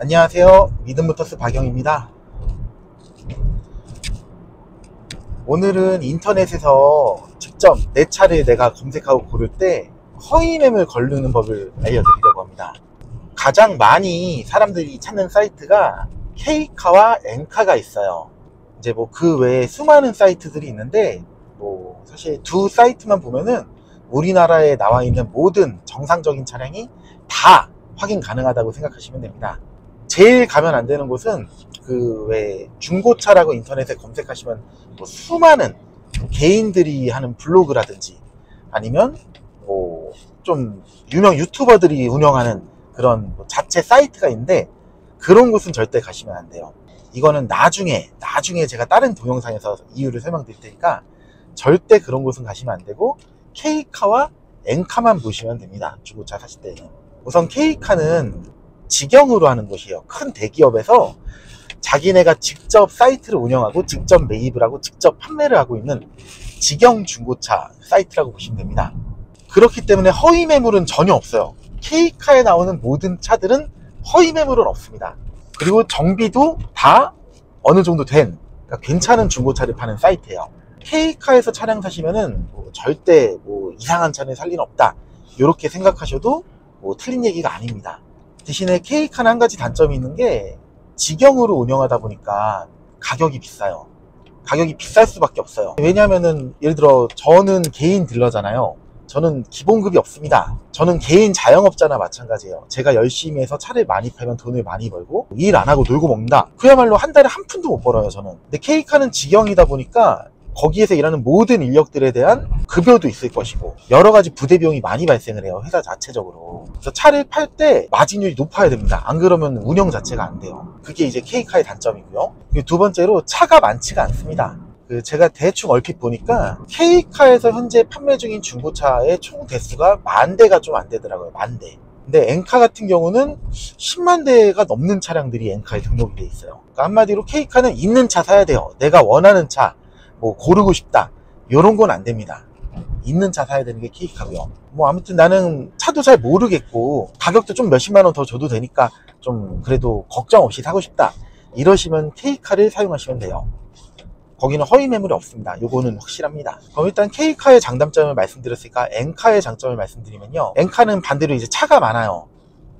안녕하세요. 믿음모터스 박영입니다. 오늘은 인터넷에서 직접 내 차를 내가 검색하고 고를 때 허위 매물 걸르는 법을 알려드리려고 합니다. 가장 많이 사람들이 찾는 사이트가 K카와 N카가 있어요. 이제 뭐 그 외에 수많은 사이트들이 있는데 사실 두 사이트만 보면은 우리나라에 나와 있는 모든 정상적인 차량이 다 확인 가능하다고 생각하시면 됩니다. 제일 가면 안 되는 곳은 그 왜 중고차라고 인터넷에 검색하시면 수많은 개인들이 하는 블로그라든지 아니면 좀 유명 유튜버들이 운영하는 그런 자체 사이트가 있는데, 그런 곳은 절대 가시면 안 돼요. 이거는 나중에 제가 다른 동영상에서 이유를 설명드릴 테니까 절대 그런 곳은 가시면 안 되고 K카와 N카만 보시면 됩니다. 중고차 사실 때는. 우선 K카는 직영으로 하는 곳이에요. 큰 대기업에서 자기네가 직접 사이트를 운영하고 직접 매입을 하고 직접 판매를 하고 있는 직영 중고차 사이트라고 보시면 됩니다. 그렇기 때문에 허위 매물은 전혀 없어요. K카에 나오는 모든 차들은 허위 매물은 없습니다. 그리고 정비도 다 어느 정도 된, 그러니까 괜찮은 중고차를 파는 사이트예요. K카에서 차량 사시면은 절대 이상한 차를 살 리는 없다, 이렇게 생각하셔도 틀린 얘기가 아닙니다. 대신에 K카는 한 가지 단점이 있는 게 직영으로 운영하다 보니까 가격이 비싸요. 가격이 비쌀 수밖에 없어요. 왜냐하면은 예를 들어 저는 개인 딜러잖아요. 저는 기본급이 없습니다. 저는 개인 자영업자나 마찬가지예요. 제가 열심히 해서 차를 많이 팔면 돈을 많이 벌고 일 안 하고 놀고 먹는다, 그야말로 한 달에 한 푼도 못 벌어요 저는. 근데 K카는 직영이다 보니까 거기에서 일하는 모든 인력들에 대한 급여도 있을 것이고 여러 가지 부대 비용이 많이 발생을 해요, 회사 자체적으로. 그래서 차를 팔 때 마진율이 높아야 됩니다. 안 그러면 운영 자체가 안 돼요. 그게 이제 K카의 단점이고요. 그리고 두 번째로 차가 많지가 않습니다. 제가 대충 얼핏 보니까 K카에서 현재 판매 중인 중고차의 총 대수가 10,000대가 좀 안 되더라고요. 10,000대. 근데 N카 같은 경우는 10만 대가 넘는 차량들이 N카에 등록이 돼 있어요. 그러니까 한마디로 K카는 있는 차 사야 돼요. 내가 원하는 차 고르고 싶다, 이런 건 안 됩니다. 있는 차 사야 되는 게 K카고요. 아무튼 나는 차도 잘 모르겠고 가격도 좀 몇십만 원 더 줘도 되니까 좀 그래도 걱정 없이 사고 싶다, 이러시면 K카를 사용하시면 돼요. 거기는 허위 매물이 없습니다. 요거는 확실합니다. 그럼 일단 K카의 장단점을 말씀드렸으니까 N카의 장점을 말씀드리면요, N카는 반대로 이제 차가 많아요.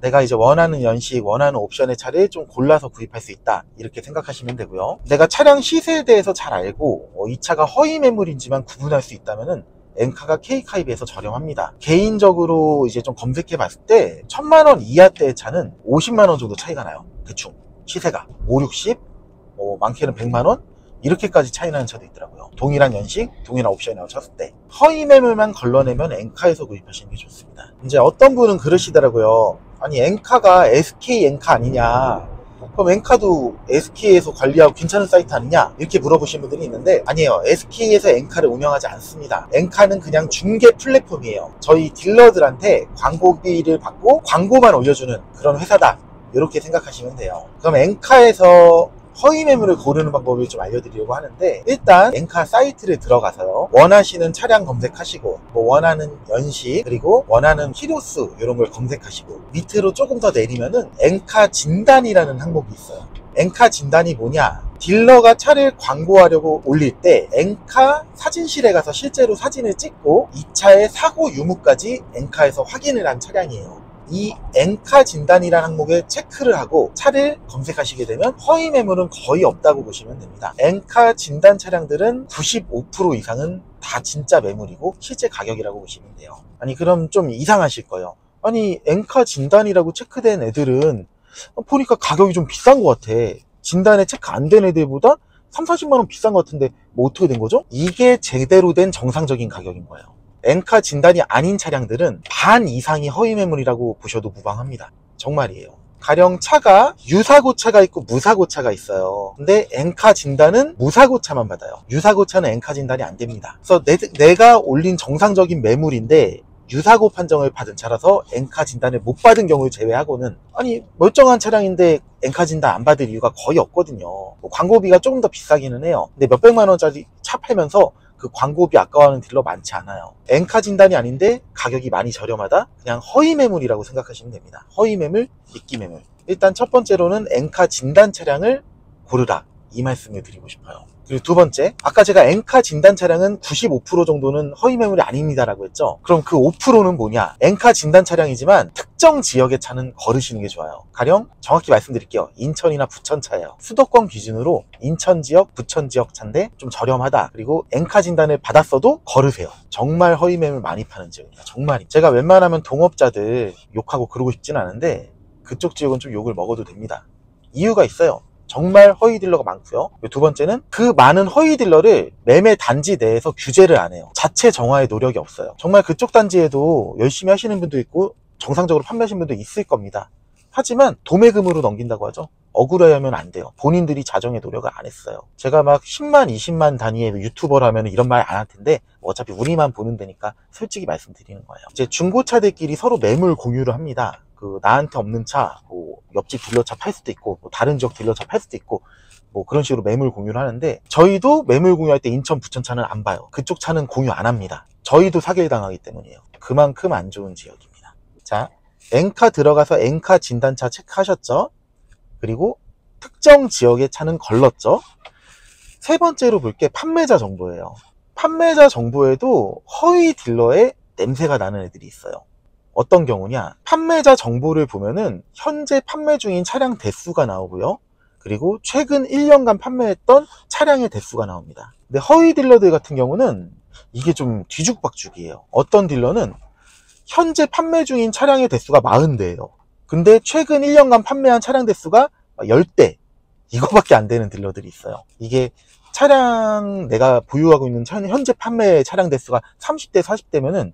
내가 이제 원하는 연식, 원하는 옵션의 차를 좀 골라서 구입할 수 있다, 이렇게 생각하시면 되고요. 내가 차량 시세에 대해서 잘 알고 이 차가 허위 매물인지만 구분할 수 있다면은 N카가 K카에 비해서 저렴합니다. 개인적으로 이제 좀 검색해 봤을 때 1,000만 원 이하대의 차는 50만 원 정도 차이가 나요. 대충 시세가 5, 60, 많게는 100만 원, 이렇게까지 차이 나는 차도 있더라고요. 동일한 연식, 동일한 옵션이라고 쳤을 때. 허위 매물만 걸러내면 N카에서 구입하시는 게 좋습니다. 이제 어떤 분은 그러시더라고요. 아니 N카가 SK N카 아니냐, 그럼 N카도 SK에서 관리하고 괜찮은 사이트 아니냐, 이렇게 물어보시는 분들이 있는데 아니에요. SK에서 N카를 운영하지 않습니다. N카는 그냥 중개 플랫폼이에요. 저희 딜러들한테 광고비를 받고 광고만 올려주는 그런 회사다, 이렇게 생각하시면 돼요. 그럼 N카에서 허위 매물을 고르는 방법을 좀 알려드리려고 하는데, 일단 N카 사이트를 들어가서요, 원하시는 차량 검색하시고 원하는 연식, 그리고 원하는 키로수, 이런 걸 검색하시고 밑으로 조금 더 내리면은 N카 진단이라는 항목이 있어요. N카 진단이 뭐냐, 딜러가 차를 광고하려고 올릴 때 N카 사진실에 가서 실제로 사진을 찍고 이 차의 사고 유무까지 N카에서 확인을 한 차량이에요. 이 N카 진단이라는 항목에 체크를 하고 차를 검색하시게 되면 허위 매물은 거의 없다고 보시면 됩니다. N카 진단 차량들은 95% 이상은 다 진짜 매물이고 실제 가격이라고 보시면 돼요. 아니 그럼 좀 이상하실 거예요. 아니 N카 진단이라고 체크된 애들은 보니까 가격이 좀 비싼 것 같아. 진단에 체크 안 된 애들보다 3, 40만 원 비싼 것 같은데 어떻게 된 거죠? 이게 제대로 된 정상적인 가격인 거예요. N카 진단이 아닌 차량들은 반 이상이 허위 매물이라고 보셔도 무방합니다. 정말이에요. 가령 차가 유사고차가 있고 무사고차가 있어요. 근데 N카 진단은 무사고차만 받아요. 유사고차는 N카 진단이 안 됩니다. 그래서 내가 올린 정상적인 매물인데 유사고 판정을 받은 차라서 N카 진단을 못 받은 경우를 제외하고는, 아니 멀쩡한 차량인데 N카 진단 안 받을 이유가 거의 없거든요. 광고비가 조금 더 비싸기는 해요. 근데 몇백만 원짜리 차 팔면서 그 광고비 아까워하는 딜러 많지 않아요. N카 진단이 아닌데 가격이 많이 저렴하다? 그냥 허위 매물이라고 생각하시면 됩니다. 허위 매물, 미끼 매물. 일단 첫 번째로는 엔카 진단 차량을 고르라, 이 말씀을 드리고 싶어요. 그리고 두 번째, 아까 제가 엔카 진단 차량은 95% 정도는 허위 매물이 아닙니다라고 했죠. 그럼 그 5%는 뭐냐? 엔카 진단 차량이지만 특정 지역의 차는 거르시는 게 좋아요. 가령 정확히 말씀드릴게요. 인천이나 부천 차예요. 수도권 기준으로 인천 지역, 부천 지역 차인데 좀 저렴하다. 그리고 엔카 진단을 받았어도 거르세요. 정말 허위 매물 많이 파는 지역입니다. 정말. 제가 웬만하면 동업자들 욕하고 그러고 싶진 않은데 그쪽 지역은 좀 욕을 먹어도 됩니다. 이유가 있어요. 정말 허위 딜러가 많고요. 두 번째는 그 많은 허위 딜러를 매매 단지 내에서 규제를 안 해요. 자체 정화의 노력이 없어요. 정말 그쪽 단지에도 열심히 하시는 분도 있고 정상적으로 판매하시는 분도 있을 겁니다. 하지만 도매금으로 넘긴다고 하죠. 억울해하면 안 돼요. 본인들이 자정의 노력을 안 했어요. 제가 막 10만, 20만 단위의 유튜버라면 이런 말 안 할 텐데 어차피 우리만 보는 데니까 솔직히 말씀드리는 거예요. 이제 중고차들끼리 서로 매물 공유를 합니다. 그 나한테 없는 차, 뭐 옆집 딜러차 팔 수도 있고, 뭐 다른 지역 딜러차 팔 수도 있고, 뭐 그런 식으로 매물 공유를 하는데 저희도 매물 공유할 때 인천, 부천 차는 안 봐요. 그쪽 차는 공유 안 합니다. 저희도 사기당하기 때문이에요. 그만큼 안 좋은 지역입니다. 자, 엔카 들어가서 엔카 진단차 체크하셨죠? 그리고 특정 지역의 차는 걸렀죠? 세 번째로 볼 게 판매자 정보예요. 판매자 정보에도 허위 딜러의 냄새가 나는 애들이 있어요. 어떤 경우냐, 판매자 정보를 보면은 현재 판매 중인 차량 대수가 나오고요, 그리고 최근 1년간 판매했던 차량의 대수가 나옵니다. 근데 허위 딜러들 같은 경우는 이게 좀 뒤죽박죽이에요. 어떤 딜러는 현재 판매 중인 차량의 대수가 40대예요. 근데 최근 1년간 판매한 차량 대수가 10대, 이거밖에 안 되는 딜러들이 있어요. 이게 차량, 내가 보유하고 있는 현재 판매 차량 대수가 30대, 40대면은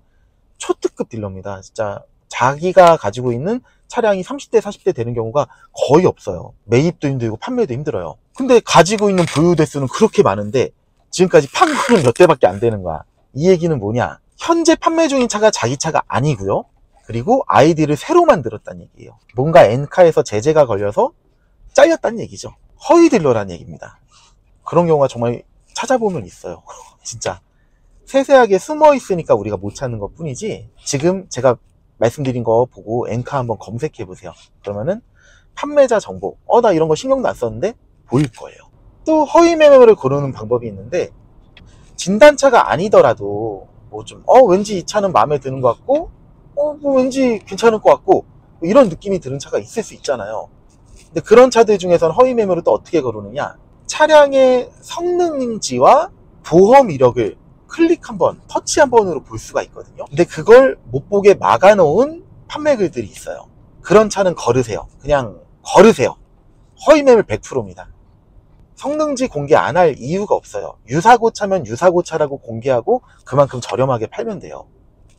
초특급 딜러입니다. 진짜 자기가 가지고 있는 차량이 30대, 40대 되는 경우가 거의 없어요. 매입도 힘들고 판매도 힘들어요. 근데 가지고 있는 보유 대수는 그렇게 많은데 지금까지 판 거는 몇 대밖에 안 되는 거야. 이 얘기는 뭐냐? 현재 판매 중인 차가 자기 차가 아니고요. 그리고 아이디를 새로 만들었다는 얘기예요. 뭔가 엔카에서 제재가 걸려서 잘렸다는 얘기죠. 허위 딜러라는 얘기입니다. 그런 경우가 정말 찾아보면 있어요. 진짜. 세세하게 숨어 있으니까 우리가 못 찾는 것 뿐이지, 지금 제가 말씀드린 거 보고 엔카 한번 검색해 보세요. 그러면은 판매자 정보, 나 이런 거 신경도 안 썼는데 보일 거예요. 또 허위 매물을 고르는 방법이 있는데, 진단차가 아니더라도 뭐 좀 왠지 이 차는 마음에 드는 것 같고, 뭐 왠지 괜찮을 것 같고, 뭐 이런 느낌이 드는 차가 있을 수 있잖아요. 근데 그런 차들 중에서는 허위 매물을 또 어떻게 고르느냐, 차량의 성능지와 보험 이력을 클릭 한번, 터치 한 번으로 볼 수가 있거든요. 근데 그걸 못 보게 막아놓은 판매 글들이 있어요. 그런 차는 거르세요. 그냥 거르세요. 허위 매물 100%입니다. 성능지 공개 안 할 이유가 없어요. 유사고 차면 유사고 차라고 공개하고 그만큼 저렴하게 팔면 돼요.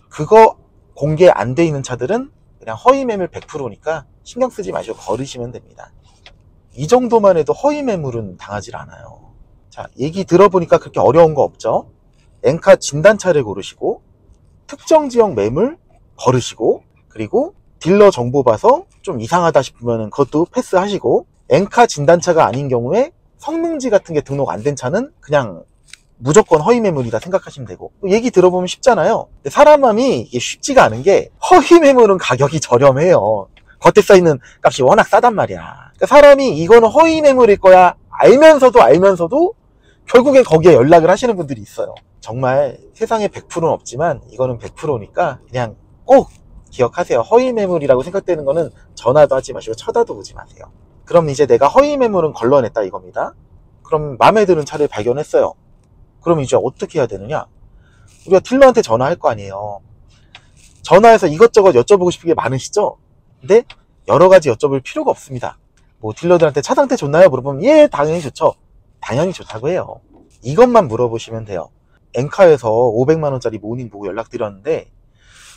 그거 공개 안 돼 있는 차들은 그냥 허위 매물 100%니까 신경 쓰지 마시고 거르시면 됩니다. 이 정도만 해도 허위 매물은 당하질 않아요. 자, 얘기 들어보니까 그렇게 어려운 거 없죠? 엔카 진단차를 고르시고, 특정 지역 매물 거르시고, 그리고 딜러 정보 봐서 좀 이상하다 싶으면 그것도 패스하시고, 엔카 진단차가 아닌 경우에 성능지 같은 게 등록 안 된 차는 그냥 무조건 허위 매물이다 생각하시면 되고. 얘기 들어보면 쉽잖아요. 근데 사람 마음이 이게 쉽지가 않은 게, 허위 매물은 가격이 저렴해요. 겉에 써있는 값이 워낙 싸단 말이야. 그러니까 사람이 이거는 허위 매물일 거야 알면서도 결국엔 거기에 연락을 하시는 분들이 있어요. 정말 세상에 100%는 없지만 이거는 100%니까 그냥 꼭 기억하세요. 허위 매물이라고 생각되는 거는 전화도 하지 마시고 쳐다도 보지 마세요. 그럼 이제 내가 허위 매물은 걸러냈다 이겁니다. 그럼 마음에 드는 차를 발견했어요. 그럼 이제 어떻게 해야 되느냐? 우리가 딜러한테 전화할 거 아니에요. 전화해서 이것저것 여쭤보고 싶은 게 많으시죠? 근데 여러 가지 여쭤볼 필요가 없습니다. 뭐 딜러들한테 차 상태 좋나요? 물어보면 예, 당연히 좋죠. 당연히 좋다고 해요. 이것만 물어보시면 돼요. 엔카에서 500만원짜리 모닝 보고 연락드렸는데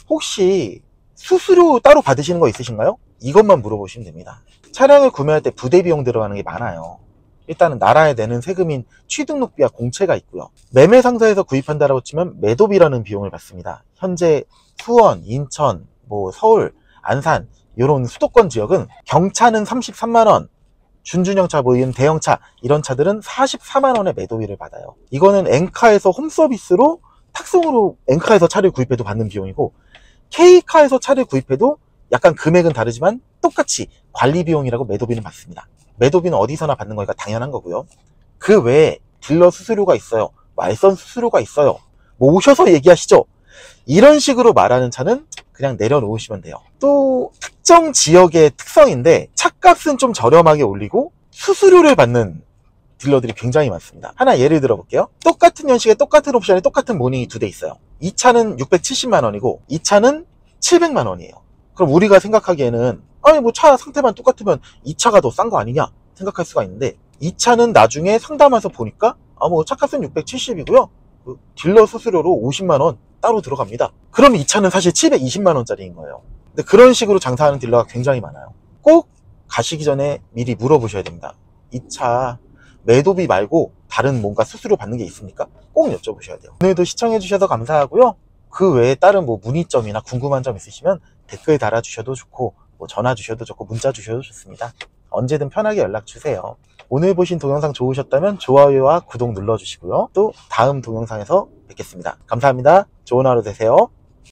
혹시 수수료 따로 받으시는 거 있으신가요? 이것만 물어보시면 됩니다. 차량을 구매할 때 부대 비용 들어가는 게 많아요. 일단은 나라에 내는 세금인 취등록비와 공채가 있고요. 매매 상사에서 구입한다라고 치면 매도비라는 비용을 받습니다. 현재 수원, 인천, 뭐 서울, 안산 이런 수도권 지역은 경차는 33만원, 준준형차, 뭐 이런 대형차 이런 차들은 44만원의 매도비를 받아요. 이거는 엔카에서 홈서비스로 탁송으로 엔카에서 차를 구입해도 받는 비용이고, K카에서 차를 구입해도 약간 금액은 다르지만 똑같이 관리 비용이라고 매도비는 받습니다. 매도비는 어디서나 받는 거니까 당연한 거고요. 그 외에 딜러 수수료가 있어요. 말선 수수료가 있어요. 뭐 오셔서 얘기하시죠. 이런 식으로 말하는 차는 그냥 내려놓으시면 돼요. 또 특정 지역의 특성인데 차값은 좀 저렴하게 올리고 수수료를 받는 딜러들이 굉장히 많습니다. 하나 예를 들어 볼게요. 똑같은 연식에 똑같은 옵션에 똑같은 모닝이 두 대 있어요. 이 차는 670만 원이고 이 차는 700만 원이에요. 그럼 우리가 생각하기에는 아니 뭐 차 상태만 똑같으면 이 차가 더 싼 거 아니냐 생각할 수가 있는데, 이 차는 나중에 상담해서 보니까 뭐 차값은 670이고요 딜러 수수료로 50만 원 따로 들어갑니다. 그럼 이 차는 사실 720만 원짜리인 거예요. 근데 그런 식으로 장사하는 딜러가 굉장히 많아요. 꼭 가시기 전에 미리 물어보셔야 됩니다. 이 차 매도비 말고 다른 뭔가 수수료 받는 게 있습니까? 꼭 여쭤보셔야 돼요. 오늘도 시청해 주셔서 감사하고요. 그 외에 다른 뭐 문의점이나 궁금한 점 있으시면 댓글 달아주셔도 좋고 뭐 전화 주셔도 좋고 문자 주셔도 좋습니다. 언제든 편하게 연락 주세요. 오늘 보신 동영상 좋으셨다면 좋아요와 구독 눌러주시고요. 또 다음 동영상에서 뵙겠습니다. 감사합니다. 좋은 하루 되세요.